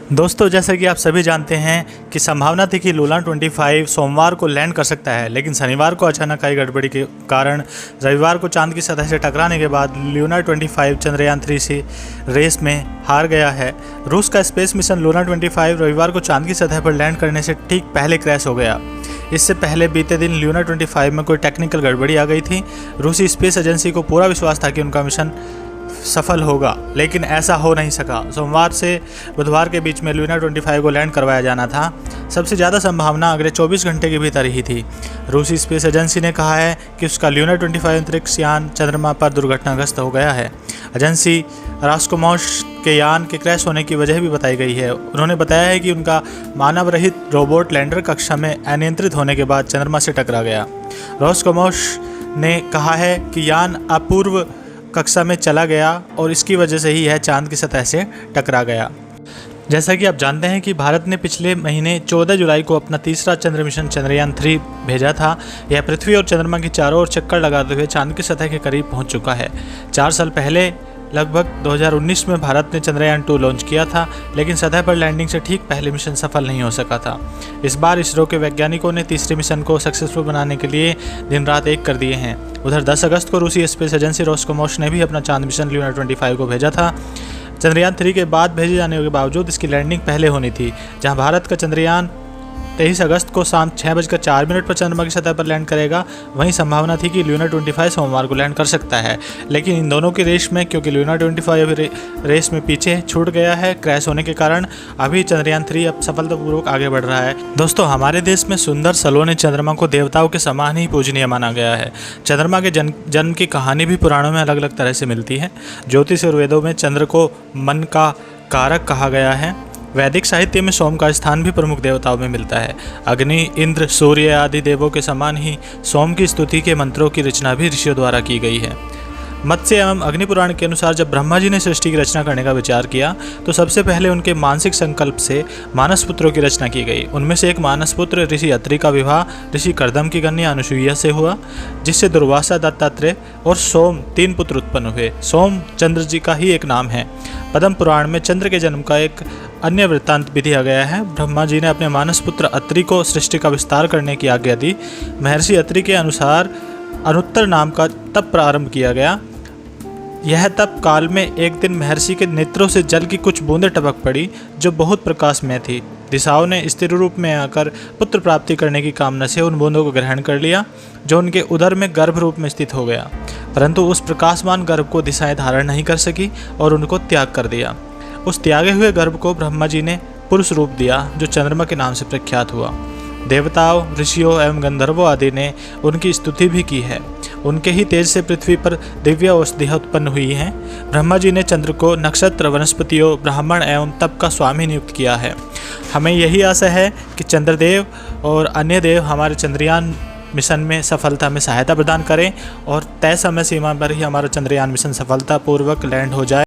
दोस्तों, जैसा कि आप सभी जानते हैं कि संभावना थी कि लूना 25 सोमवार को लैंड कर सकता है, लेकिन शनिवार को अचानक आई गड़बड़ी के कारण रविवार को चांद की सतह से टकराने के बाद लूना 25 चंद्रयान 3 से रेस में हार गया है। रूस का स्पेस मिशन लूना 25 रविवार को चांद की सतह पर लैंड करने से ठीक पहले क्रैश हो गया। इससे पहले बीते दिन लूना 25 में कोई टेक्निकल गड़बड़ी आ गई थी। रूसी स्पेस एजेंसी को पूरा विश्वास था कि उनका मिशन सफल होगा, लेकिन ऐसा हो नहीं सका। सोमवार से बुधवार के बीच में लूना 25 को लैंड करवाया जाना था। सबसे ज़्यादा संभावना अगले 24 घंटे के भीतर ही थी। रूसी स्पेस एजेंसी ने कहा है कि उसका लूना 25 अंतरिक्ष यान चंद्रमा पर दुर्घटनाग्रस्त हो गया है। एजेंसी रास्कोमोस के यान के क्रैश होने की वजह भी बताई गई है। उन्होंने बताया है कि उनका मानव रहित रोबोट लैंडर कक्षा में अनियंत्रित होने के बाद चंद्रमा से टकरा गया। रास्कोमोस ने कहा है कि यान अपूर्व कक्षा में चला गया और इसकी वजह से ही यह चांद की सतह से टकरा गया। जैसा कि आप जानते हैं कि भारत ने पिछले महीने 14 जुलाई को अपना तीसरा चंद्र मिशन चंद्रयान 3 भेजा था। यह पृथ्वी और चंद्रमा की चारों ओर चक्कर लगाते हुए चांद की सतह के करीब पहुंच चुका है। 4 साल पहले लगभग 2019 में भारत ने चंद्रयान 2 लॉन्च किया था, लेकिन सतह पर लैंडिंग से ठीक पहले मिशन सफल नहीं हो सका था। इस बार इसरो के वैज्ञानिकों ने तीसरे मिशन को सक्सेसफुल बनाने के लिए दिन रात एक कर दिए हैं। उधर 10 अगस्त को रूसी स्पेस एजेंसी रोस्कोमोस ने भी अपना चांद मिशन लूना 25 को भेजा था। चंद्रयान 3 के बाद भेजे जाने के बावजूद इसकी लैंडिंग पहले होनी थी। जहां भारत का चंद्रयान 23 अगस्त को शाम 6:04 पर चंद्रमा की सतह पर लैंड करेगा, वहीं संभावना थी कि लूना 25 सोमवार को लैंड कर सकता है। लेकिन इन दोनों की रेस में, क्योंकि लूना 25 अभी रेस में पीछे छूट गया है क्रैश होने के कारण, अभी चंद्रयान 3 अब सफलतापूर्वक आगे बढ़ रहा है। दोस्तों, हमारे देश में सुंदर सलोने चंद्रमा को देवताओं के समान ही पूजनीय माना गया है। चंद्रमा के जन्म की कहानी भी पुराणों में अलग अलग तरह से मिलती है। ज्योतिष और वेदों में चंद्र को मन का कारक कहा गया है। वैदिक साहित्य में सोम का स्थान भी प्रमुख देवताओं में मिलता है। अग्नि, इंद्र, सूर्य आदि देवों के समान ही सोम की स्तुति के मंत्रों की रचना भी ऋषियों द्वारा की गई है। मत्स्य एवं अग्नि पुराण के अनुसार जब ब्रह्मा जी ने सृष्टि की रचना करने का विचार किया तो सबसे पहले उनके मानसिक संकल्प से मानस पुत्रों की रचना की गई। उनमें से एक मानस पुत्र ऋषि अत्रि का विवाह ऋषि कर्दम की कन्या अनुसुईया से हुआ, जिससे दुर्वासा, दत्तात्रेय और सोम 3 पुत्र उत्पन्न हुए। सोम चंद्र जी का ही एक नाम है। पद्म पुराण में चंद्र के जन्म का एक अन्य वृत्तांत भी दिया गया है। ब्रह्मा जी ने अपने मानस पुत्र अत्रि को सृष्टि का विस्तार करने की आज्ञा दी। महर्षि अत्रि के अनुसार अनुत्तर नाम का तप प्रारंभ किया गया। यह तप काल में एक दिन महर्षि के नेत्रों से जल की कुछ बूंदें टपक पड़ी, जो बहुत प्रकाशमय थी। दिशाओं ने स्थिर रूप में आकर पुत्र प्राप्ति करने की कामना से उन बूंदों को ग्रहण कर लिया, जो उनके उदर में गर्भ रूप में स्थित हो गया। परंतु उस प्रकाशमान गर्भ को दिशाएं धारण नहीं कर सकी और उनको त्याग कर दिया। उस त्यागे हुए गर्भ को ब्रह्मा जी ने पुरुष रूप दिया, जो चंद्रमा के नाम से प्रख्यात हुआ। देवताओं, ऋषियों एवं गंधर्वों आदि ने उनकी स्तुति भी की है। उनके ही तेज से पृथ्वी पर दिव्य औषधियाँ उत्पन्न हुई हैं। ब्रह्मा जी ने चंद्र को नक्षत्र, वनस्पतियों, ब्राह्मण एवं तप का स्वामी नियुक्त किया है। हमें यही आशा है कि चंद्रदेव और अन्य देव हमारे चंद्रयान मिशन में सफलता में सहायता प्रदान करें और तय समय सीमा पर ही हमारा चंद्रयान मिशन सफलतापूर्वक लैंड हो जाए।